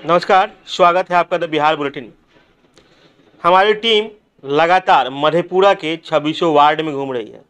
नमस्कार, स्वागत है आपका द बिहार बुलेटिन। हमारी टीम लगातार मधेपुरा के 26 वार्ड में घूम रही है।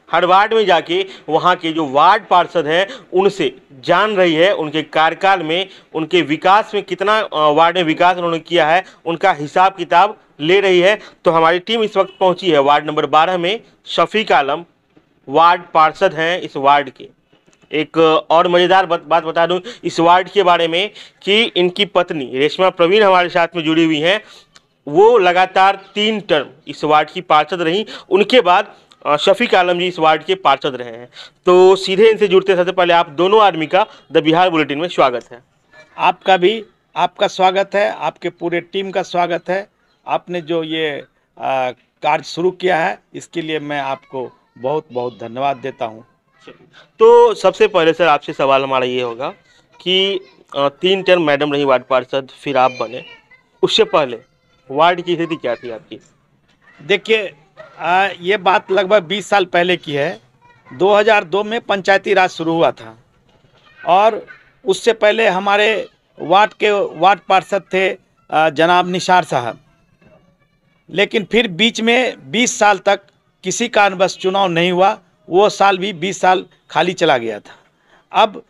हर वार्ड में जाके वहाँ के जो वार्ड पार्षद हैं उनसे जान रही है उनके कार्यकाल में, उनके विकास में कितना वार्ड में विकास उन्होंने किया है, उनका हिसाब किताब ले रही है। तो हमारी टीम इस वक्त पहुँची है वार्ड नंबर 12 में। शफीक आलम वार्ड पार्षद हैं इस वार्ड के। एक और मज़ेदार बात बता दूं इस वार्ड के बारे में कि इनकी पत्नी रेशमा प्रवीण हमारे साथ में जुड़ी हुई हैं। वो लगातार 3 टर्म इस वार्ड की पार्षद रहीं। उनके बाद शफीक आलम जी इस वार्ड के पार्षद रहे हैं। तो सीधे इनसे जुड़ते सबसे पहले आप दोनों आदमी का द बिहार बुलेटिन में स्वागत है। आपका स्वागत है, आपके पूरे टीम का स्वागत है। आपने जो ये कार्य शुरू किया है इसके लिए मैं आपको बहुत बहुत धन्यवाद देता हूँ। तो सबसे पहले सर आपसे सवाल हमारा ये होगा कि 3 टर्म मैडम रही वार्ड पार्षद, फिर आप बने, उससे पहले वार्ड की स्थिति क्या थी आपकी? देखिए, ये बात लगभग 20 साल पहले की है। 2002 में पंचायती राज शुरू हुआ था और उससे पहले हमारे वार्ड पार्षद थे जनाब निसार साहब। लेकिन फिर बीच में 20 साल तक किसी कारणवश चुनाव नहीं हुआ। वो साल भी 20 साल खाली चला गया था। अब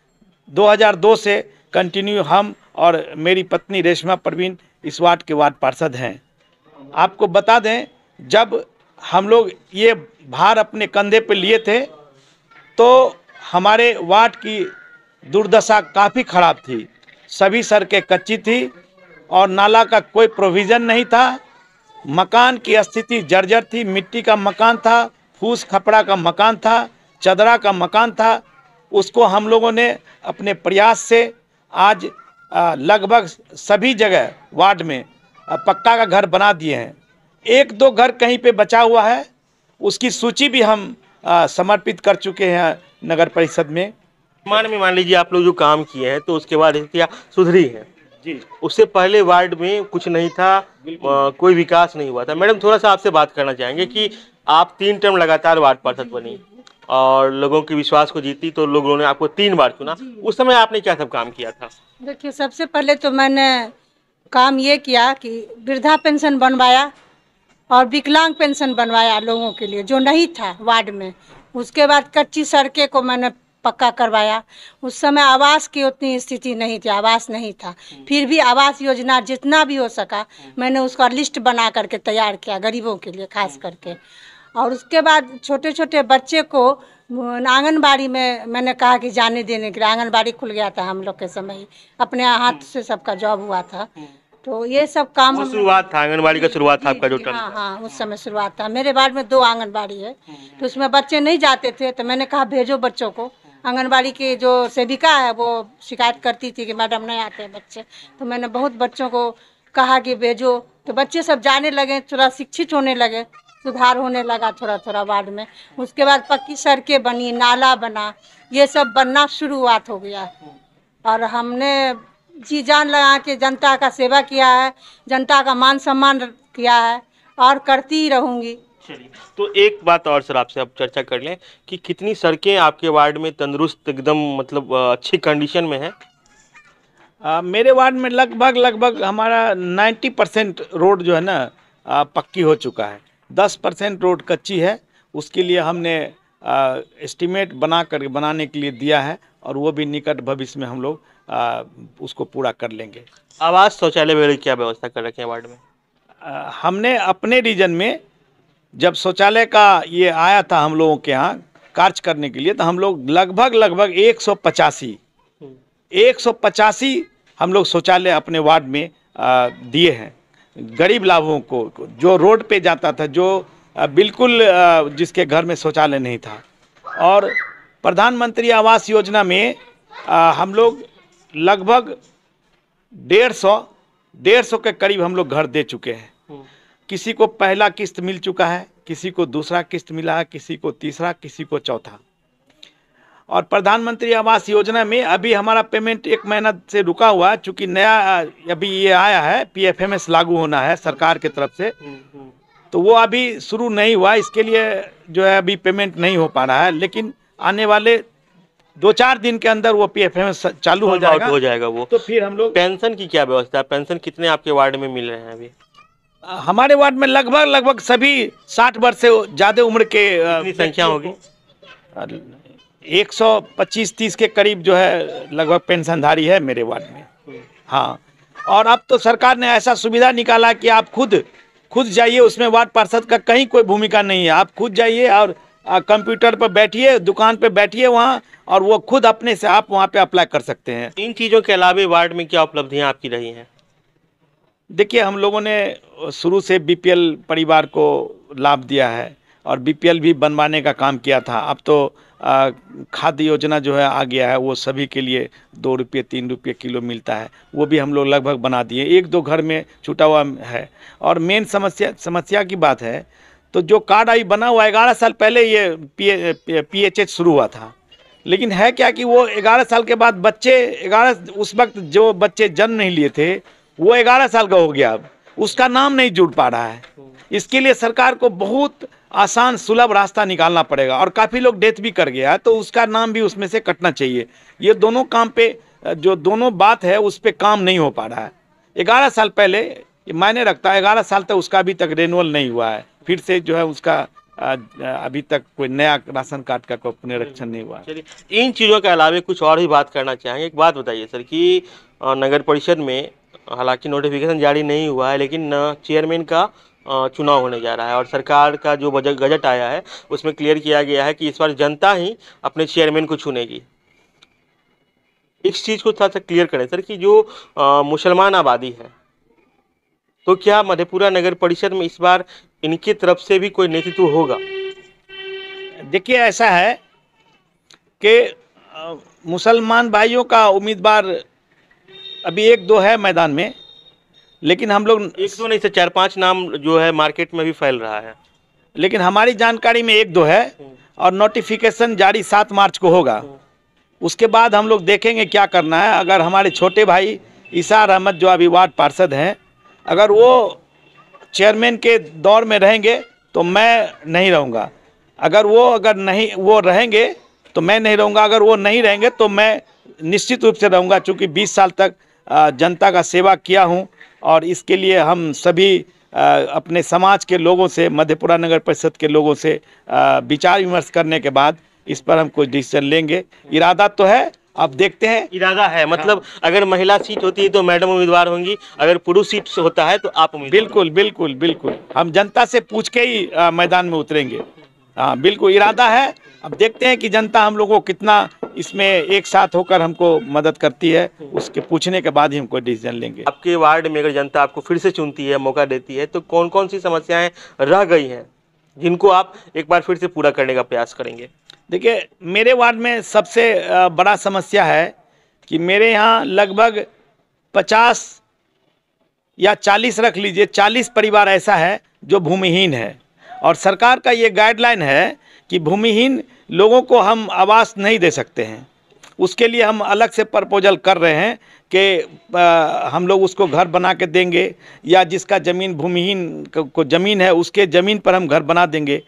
2002 से कंटिन्यू हम और मेरी पत्नी रेशमा प्रवीण इस वार्ड के वार्ड पार्षद हैं। आपको बता दें, जब हम लोग ये भार अपने कंधे पे लिए थे तो हमारे वार्ड की दुर्दशा काफ़ी ख़राब थी। सभी सड़कें कच्ची थी और नाला का कोई प्रोविज़न नहीं था। मकान की स्थिति जर्जर थी। मिट्टी का मकान था, फूस खपड़ा का मकान था, चदरा का मकान था। उसको हम लोगों ने अपने प्रयास से आज लगभग सभी जगह वार्ड में पक्का का घर बना दिए हैं। 1-2 घर कहीं पे बचा हुआ है, उसकी सूची भी हम समर्पित कर चुके हैं नगर परिषद में। मान लीजिए आप लोग जो काम किए हैं तो उसके बाद स्थितियाँ सुधरी है जी। उससे पहले वार्ड में कुछ नहीं था, कोई विकास नहीं हुआ था। मैडम, थोड़ा सा आपसे बात करना चाहेंगे कि आप 3 टर्म लगातार वार्ड पार्षद बनी और लोगों के विश्वास को जीती, तो लोगों ने आपको 3 बार चुना। उस समय आपने क्या सब काम किया था? देखिए, सबसे पहले तो मैंने काम ये किया कि वृद्धा पेंशन बनवाया और विकलांग पेंशन बनवाया लोगों के लिए जो नहीं था वार्ड में। उसके बाद कच्ची सड़कें को मैंने पक्का करवाया। उस समय आवास की उतनी स्थिति नहीं थी, आवास नहीं था। फिर भी आवास योजना जितना भी हो सका मैंने उसका लिस्ट बना करके तैयार किया गरीबों के लिए खास करके। और उसके बाद छोटे छोटे बच्चे को आंगनबाड़ी में मैंने कहा कि जाने देने के लिए। आंगनबाड़ी खुल गया था हम लोग के समय, अपने हाथ से सबका जॉब हुआ था। तो ये सब काम शुरुआत था, आंगनबाड़ी का शुरुआत था आपका जो टर्म? हाँ, उस समय शुरुआत था। मेरे वार्ड में 2 आंगनबाड़ी है तो उसमें बच्चे नहीं जाते थे, तो मैंने कहा भेजो बच्चों को। आंगनबाड़ी की जो सेविका है वो शिकायत करती थी कि मैडम नहीं आते हैं बच्चे, तो मैंने बहुत बच्चों को कहा कि भेजो। तो बच्चे सब जाने लगे, थोड़ा शिक्षित होने लगे, सुधार होने लगा थोड़ा थोड़ा वार्ड में। उसके बाद पक्की सड़कें बनी, नाला बना, ये सब बनना शुरुआत हो गया। और हमने जी जान लगा के जनता का सेवा किया है, जनता का मान सम्मान किया है और करती ही रहूँगी। तो एक बात और सर आपसे अब चर्चा कर लें कि कितनी सड़कें आपके वार्ड में तंदुरुस्त एकदम मतलब अच्छी कंडीशन में है? मेरे वार्ड में लगभग हमारा 90% रोड जो है ना पक्की हो चुका है। 10% रोड कच्ची है। उसके लिए हमने एस्टीमेट बनाने के लिए दिया है और वो भी निकट भविष्य में हम लोग उसको पूरा कर लेंगे। आवास शौचालय वगैरह क्या व्यवस्था कर रखे हैं वार्ड में? हमने अपने रीजन में जब शौचालय का ये आया था हम लोगों के यहाँ कार्य करने के लिए, तो हम लोग लगभग 185 हम लोग शौचालय अपने वार्ड में दिए हैं गरीब लाभों को, जो रोड पे जाता था, जो बिल्कुल जिसके घर में शौचालय नहीं था। और प्रधानमंत्री आवास योजना में हम लोग लगभग 150 के करीब हम लोग घर दे चुके हैं। किसी को पहला किस्त मिल चुका है, किसी को दूसरा किस्त मिला है, किसी को तीसरा, किसी को चौथा। और प्रधानमंत्री आवास योजना में अभी हमारा पेमेंट 1 महीना से रुका हुआ है, चूँकि नया अभी ये आया है, PFMS लागू होना है सरकार की तरफ से, तो वो अभी शुरू नहीं हुआ। इसके लिए जो है अभी पेमेंट नहीं हो पा रहा है, लेकिन आने वाले 2-4 दिन के अंदर वो PFMS चालू हो जाएगा। वो। तो फिर हम लोग पेंशन की क्या व्यवस्था है? पेंशन कितने आपके वार्ड में मिल रहे हैं अभी? हमारे वार्ड में लगभग सभी 60 वर्ष से ज़्यादा उम्र के कितनी संख्या होगी? 125-30 के करीब जो है लगभग पेंशनधारी है मेरे वार्ड में। हाँ, और अब तो सरकार ने ऐसा सुविधा निकाला कि आप खुद जाइए, उसमें वार्ड पार्षद का कहीं कोई भूमिका नहीं है। आप खुद जाइए और कंप्यूटर पर बैठिए, दुकान पे बैठिए वहाँ, और वो खुद अपने से आप वहाँ पे अप्लाई कर सकते हैं। इन चीज़ों के अलावा वार्ड में क्या उपलब्धियाँ आपकी रही हैं? देखिए, हम लोगों ने शुरू से BPL परिवार को लाभ दिया है और BPL भी बनवाने का काम किया था। अब तो खाद्य योजना जो है आ गया है, वो सभी के लिए 2 रुपये 3 रुपये किलो मिलता है, वो भी हम लोग लगभग बना दिए। 1-2 घर में छूटा हुआ है। और मेन समस्या की बात है तो जो कार्ड अभी बना हुआ 11 साल पहले ये PHH शुरू हुआ था, लेकिन है क्या कि वो 11 साल के बाद उस वक्त जो बच्चे जन्म नहीं लिए थे वो 11 साल का हो गया, अब उसका नाम नहीं जुड़ पा रहा है। इसके लिए सरकार को बहुत आसान सुलभ रास्ता निकालना पड़ेगा, और काफ़ी लोग डेथ भी कर गया है तो उसका नाम भी उसमें से कटना चाहिए। ये दोनों काम पे जो दोनों बात है उस पर काम नहीं हो पा रहा है। 11 साल पहले ये मायने रखता है, 11 साल तक उसका अभी तक रेनुअल नहीं हुआ है, फिर से जो है उसका अभी तक कोई नया राशन कार्ड का कोई पुनरीक्षण नहीं हुआ। चलिए, इन चीज़ों के अलावा कुछ और भी बात करना चाहेंगे। एक बात बताइए सर कि नगर परिषद में हालांकि नोटिफिकेशन जारी नहीं हुआ है, लेकिन चेयरमैन का चुनाव होने जा रहा है, और सरकार का जो गजट आया है उसमें क्लियर किया गया है कि इस बार जनता ही अपने चेयरमैन को चुनेगी। इस चीज़ को थोड़ा सा क्लियर करें सर कि जो मुसलमान आबादी है, तो क्या मधेपुरा नगर परिषद में इस बार इनकी तरफ से भी कोई नेतृत्व होगा? देखिए, ऐसा है कि मुसलमान भाइयों का उम्मीदवार अभी 1-2 है मैदान में, लेकिन हम लोग 1-2 नहीं से 4-5 नाम जो है मार्केट में भी फैल रहा है, लेकिन हमारी जानकारी में 1-2 है, और नोटिफिकेशन जारी 7 मार्च को होगा। उसके बाद हम लोग देखेंगे क्या करना है। अगर हमारे छोटे भाई इसार अहमद जो अभी वार्ड पार्षद हैं, अगर वो चेयरमैन के दौर में रहेंगे तो मैं नहीं रहूँगा, अगर वो रहेंगे तो मैं नहीं रहूँगा, अगर वो नहीं रहेंगे तो मैं निश्चित रूप से रहूँगा, चूँकि 20 साल तक जनता का सेवा किया हूँ, और इसके लिए हम सभी अपने समाज के लोगों से, मधेपुरा नगर परिषद के लोगों से विचार विमर्श करने के बाद इस पर हम कोई डिसीजन लेंगे। इरादा तो है, अब देखते हैं। इरादा है मतलब अगर महिला सीट होती है तो मैडम उम्मीदवार होंगी, अगर पुरुष सीट होता है तो आप उम्मीदवार? बिल्कुल हम जनता से पूछ के ही मैदान में उतरेंगे। हाँ, बिल्कुल इरादा है। अब देखते हैं कि जनता हम लोगों को कितना इसमें एक साथ होकर हमको मदद करती है, उसके पूछने के बाद ही हमको डिसीजन लेंगे। आपके वार्ड में अगर जनता आपको फिर से चुनती है, मौका देती है, तो कौन कौन सी समस्याएं रह गई हैं जिनको आप एक बार फिर से पूरा करने का प्रयास करेंगे? देखिए, मेरे वार्ड में सबसे बड़ा समस्या है कि मेरे यहाँ लगभग 50 या 40 रख लीजिए, 40 परिवार ऐसा है जो भूमिहीन है, और सरकार का ये गाइडलाइन है कि भूमिहीन लोगों को हम आवास नहीं दे सकते हैं। उसके लिए हम अलग से प्रपोजल कर रहे हैं कि हम लोग उसको घर बना के देंगे, या जिसका ज़मीन भूमिहीन को ज़मीन है उसके ज़मीन पर हम घर बना देंगे।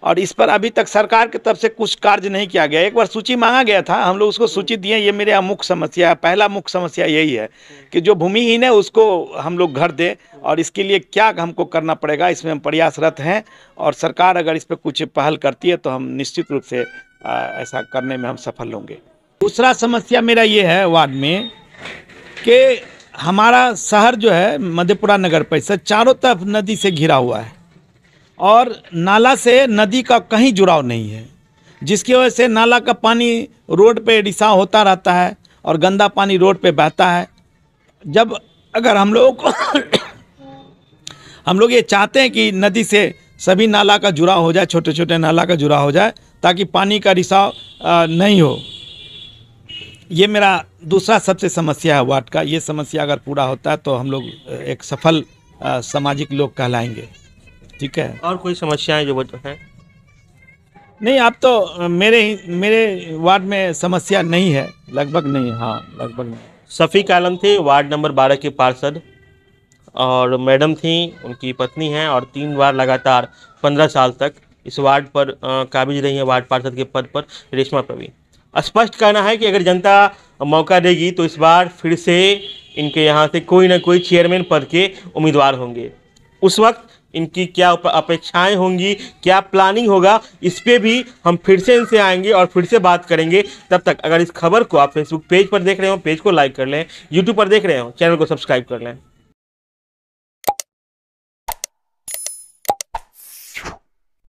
और इस पर अभी तक सरकार की तरफ से कुछ कार्य नहीं किया गया। एक बार सूची मांगा गया था, हम लोग उसको सूची दिए। ये मेरे यहाँ मुख्य समस्या है, पहला मुख्य समस्या यही है कि जो भूमिहीन है उसको हम लोग घर दें, और इसके लिए क्या हमको करना पड़ेगा, इसमें हम प्रयासरत हैं, और सरकार अगर इस पर कुछ पहल करती है तो हम निश्चित रूप से ऐसा करने में हम सफल होंगे। दूसरा समस्या मेरा ये है वार्ड में कि हमारा शहर जो है मधेपुरा नगर परिषद चारों तरफ नदी से घिरा हुआ है, और नाला से नदी का कहीं जुड़ाव नहीं है, जिसकी वजह से नाला का पानी रोड पे रिसाव होता रहता है और गंदा पानी रोड पे बहता है। जब अगर हम लोग ये चाहते हैं कि नदी से सभी नाला का जुड़ाव हो जाए, छोटे छोटे नाला का जुड़ाव हो जाए, ताकि पानी का रिसाव नहीं हो। ये मेरा दूसरा सबसे समस्या है वार्ड का। ये समस्या अगर पूरा होता है तो हम लोग एक सफल सामाजिक लोग कहलाएंगे। ठीक है। और कोई समस्याएं जो हैं? नहीं, अब तो मेरे वार्ड में समस्या नहीं है, लगभग नहीं। हाँ, लगभग नहीं। शफीक आलम थे वार्ड नंबर 12 के पार्षद, और मैडम थी, उनकी पत्नी हैं, और 3 बार लगातार 15 साल तक इस वार्ड पर काबिज रही हैं वार्ड पार्षद के पद पर, रेशमा प्रवीण। स्पष्ट कहना है कि अगर जनता मौका देगी तो इस बार फिर से इनके यहाँ से कोई ना कोई चेयरमैन पद के उम्मीदवार होंगे। उस वक्त इनकी क्या अपेक्षाएं होंगी, क्या प्लानिंग होगा, इस पे भी हम फिर से इनसे आएंगे और फिर से बात करेंगे। तब तक अगर इस खबर को आप फेसबुक पेज पर देख रहे हो, पेज को लाइक कर लें, यूट्यूब पर देख रहे हो, चैनल को सब्सक्राइब कर लें।